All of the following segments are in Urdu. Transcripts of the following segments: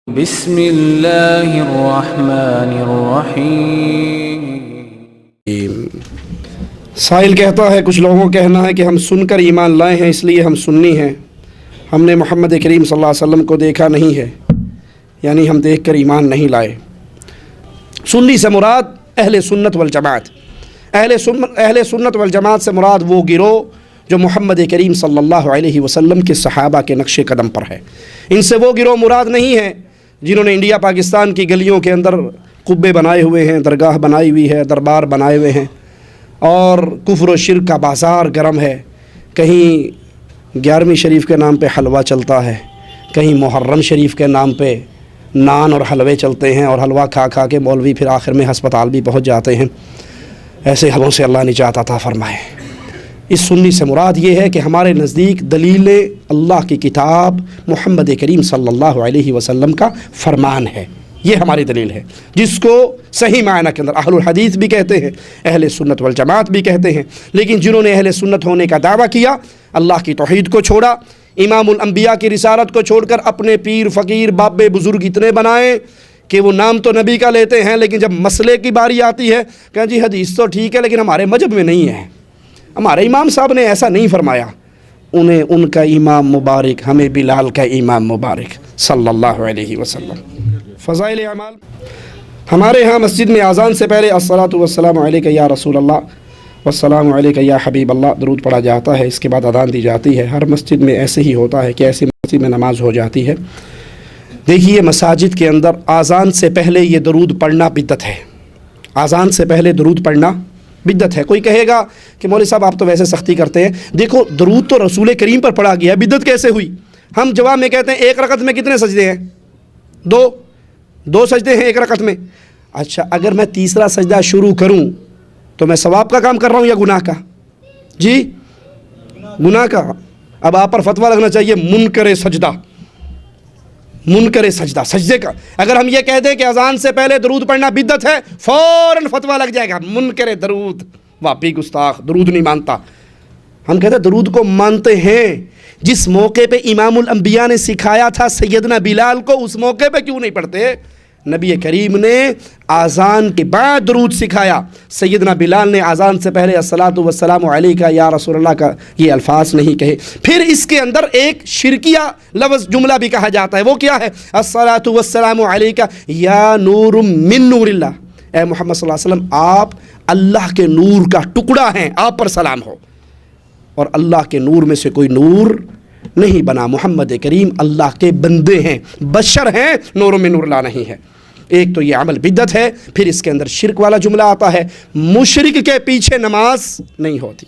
بسم اللہ الرحمن الرحیم۔ سائل کہتا ہے کچھ لوگوں کا کہنا ہے کہ ہم سن کر ایمان لائے ہیں، اس لیے ہم سنی ہیں، ہم نے محمد کریم صلی اللہ علیہ وسلم کو دیکھا نہیں ہے، یعنی ہم دیکھ کر ایمان نہیں لائے۔ سنی سے مراد اہل سنت والجماعت، اہل سنت والجماعت سے مراد وہ گروہ جو محمد کریم صلی اللہ علیہ وسلم کے صحابہ کے نقش قدم پر ہے۔ ان سے وہ گروہ مراد نہیں ہے جنہوں نے انڈیا پاکستان کی گلیوں کے اندر قبے بنائے ہوئے ہیں، درگاہ بنائی ہوئی ہے، دربار بنائے ہوئے ہیں اور کفر و شرک کا بازار گرم ہے۔ کہیں 11ویں شریف کے نام پہ حلوہ چلتا ہے، کہیں محرم شریف کے نام پہ نان اور حلوے چلتے ہیں، اور حلوہ کھا کھا کے مولوی پھر آخر میں ہسپتال بھی پہنچ جاتے ہیں۔ ایسے حلوں سے اللہ نجات عطا فرمائے۔ اس سنی سے مراد یہ ہے کہ ہمارے نزدیک دلیل اللہ کی کتاب محمد کریم صلی اللہ علیہ وسلم کا فرمان ہے، یہ ہماری دلیل ہے، جس کو صحیح معنی کے اندر اہل الحدیث بھی کہتے ہیں، اہل سنت والجماعت بھی کہتے ہیں۔ لیکن جنہوں نے اہل سنت ہونے کا دعویٰ کیا، اللہ کی توحید کو چھوڑا، امام الانبیاء کی رسالت کو چھوڑ کر اپنے پیر فقیر بابے بزرگ اتنے بنائے کہ وہ نام تو نبی کا لیتے ہیں، لیکن جب مسئلے کی باری آتی ہے کہ جی حدیث تو ٹھیک ہے لیکن ہمارے مذہب میں نہیں ہے، ہمارے امام صاحب نے ایسا نہیں فرمایا، انہیں ان کا امام مبارک، ہمیں بلال کا امام مبارک صلی اللہ علیہ وسلم۔ فضائل اعمال، ہمارے ہاں مسجد میں اذان سے پہلے الصلاۃ والسلام علیک یا رسول اللہ والسلام علیک یا حبیب اللہ درود پڑھا جاتا ہے، اس کے بعد اذان دی جاتی ہے۔ ہر مسجد میں ایسے ہی ہوتا ہے کہ ایسی مسجد میں نماز ہو جاتی ہے۔ دیکھیے مساجد کے اندر اذان سے پہلے یہ درود پڑھنا بدعت ہے، اذان سے پہلے درود پڑھنا بدعت ہے۔ کوئی کہے گا کہ مولوی صاحب آپ تو ویسے سختی کرتے ہیں، دیکھو درود تو رسول کریم پر پڑھا گیا، بدعت کیسے ہوئی؟ ہم جواب میں کہتے ہیں ایک رکعت میں کتنے سجدے ہیں؟ دو سجدے ہیں ایک رکعت میں۔ اچھا اگر میں تیسرا سجدہ شروع کروں تو میں ثواب کا کام کر رہا ہوں یا گناہ کا؟ جی گناہ کا۔ اب آپ پر فتویٰ لگنا چاہیے منکر سجدہ، منکر سجدہ، سجدے کا۔ اگر ہم یہ کہہ دیں کہ اذان سے پہلے درود پڑھنا بدعت ہے، فوراً فتویٰ لگ جائے گا منکر درود، واپی گستاخ، درود نہیں مانتا۔ ہم کہتے ہیں درود کو مانتے ہیں، جس موقع پہ امام الانبیاء نے سکھایا تھا سیدنا بلال کو، اس موقع پہ کیوں نہیں پڑھتے؟ نبی کریم نے اذان کے بعد درود سکھایا، سیدنا بلال نے اذان سے پہلے الصلاۃ والسلام علیک یا رسول اللہ کا یہ الفاظ نہیں کہے۔ پھر اس کے اندر ایک شرکیہ لفظ جملہ بھی کہا جاتا ہے، وہ کیا ہے؟ الصلاۃ والسلام علیک یا نور من نور اللہ، اے محمد صلی اللہ علیہ وسلم آپ اللہ کے نور کا ٹکڑا ہیں، آپ پر سلام ہو۔ اور اللہ کے نور میں سے کوئی نور نہیں بنا، محمد کریم اللہ کے بندے ہیں، بشر ہیں، نور من نور اللہ نہیں ہے۔ ایک تو یہ عمل بدعت ہے، پھر اس کے اندر شرک والا جملہ آتا ہے، مشرک کے پیچھے نماز نہیں ہوتی۔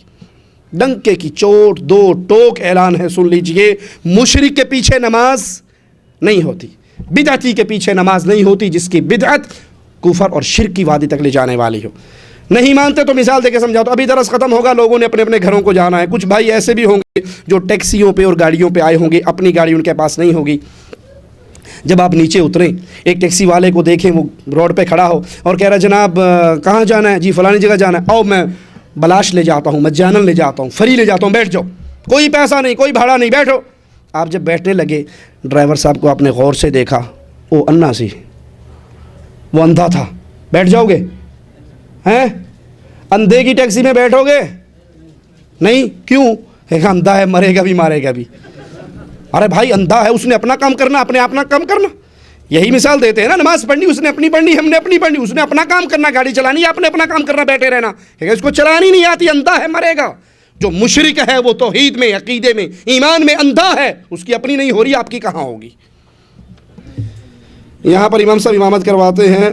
ڈنکے کی چوٹ دو ٹوک اعلان ہے، سن لیجئے، مشرک کے پیچھے نماز نہیں ہوتی، بدعتی کے پیچھے نماز نہیں ہوتی، جس کی بدعت کفر اور شرک کی وادی تک لے جانے والی ہو۔ نہیں مانتے تو مثال دے کے سمجھاؤ تو ابھی درس ختم ہوگا، لوگوں نے اپنے اپنے گھروں کو جانا ہے۔ کچھ بھائی ایسے بھی ہوں گے جو ٹیکسیوں پہ اور گاڑیوں پہ آئے ہوں گے، اپنی گاڑی ان کے پاس نہیں ہوگی۔ جب آپ نیچے اتریں، ایک ٹیکسی والے کو دیکھیں وہ روڈ پہ کھڑا ہو اور کہہ رہا جناب کہاں جانا ہے؟ جی فلانی جگہ جانا ہے، میں بلاش لے جاتا ہوں، مجانن لے جاتا ہوں، فری لے جاتا ہوں، بیٹھ جاؤ، کوئی پیسہ نہیں، کوئی بھاڑا نہیں، بیٹھو۔ آپ جب بیٹھنے لگے، ڈرائیور صاحب کو آپ نے غور سے دیکھا، وہ انا سی، وہ اندھا تھا، بیٹھ جاؤ گے؟ ہیں اندھے کی ٹیکسی میں بیٹھو گے؟ نہیں، کیوں؟ اندھا ہے، مرے گا بھی مارے گا بھی۔ ارے بھائی اندھا ہے، اس نے اپنا کام کرنا، اپنے اپنا کام کرنا۔ یہی مثال دیتے ہیں نا، نماز پڑھنی اس نے اپنی پڑھنی، ہم نے اپنی پڑھنی، اس نے اپنا کام کرنا، گاڑی چلانی آپ نے اپنا کام کرنا، بیٹھے رہنا۔ اس کو چلانی نہیں آتی، اندھا ہے، مرے گا۔ جو مشرک ہے وہ توحید میں، عقیدے میں، ایمان میں اندھا ہے، اس کی اپنی نہیں ہو رہی، آپ کی کہاں ہوگی؟ یہاں پر امام صاحب امامت کرواتے ہیں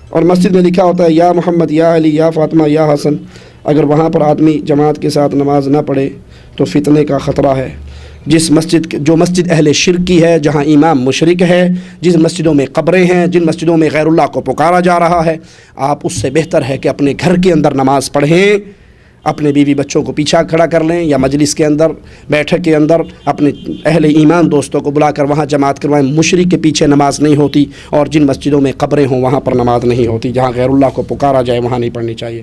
اور مسجد میں لکھا ہوتا ہے یا محمد یا علی یا فاطمہ یا حسن۔ اگر وہاں پر آدمی جماعت کے ساتھ نماز نہ پڑھے تو فتنے کا خطرہ ہے۔ جو مسجد اہل شرک کی ہے، جہاں امام مشرک ہے، جس مسجدوں میں قبریں ہیں، جن مسجدوں میں غیر اللہ کو پکارا جا رہا ہے، آپ اس سے بہتر ہے کہ اپنے گھر کے اندر نماز پڑھیں، اپنے بیوی بچوں کو پیچھے کھڑا کر لیں، یا مجلس کے اندر، بیٹھک کے اندر اپنے اہل ایمان دوستوں کو بلا کر وہاں جماعت کروائیں۔ مشرک کے پیچھے نماز نہیں ہوتی، اور جن مسجدوں میں قبریں ہوں وہاں پر نماز نہیں ہوتی، جہاں غیر اللہ کو پکارا جائے وہاں نہیں پڑھنی چاہیے۔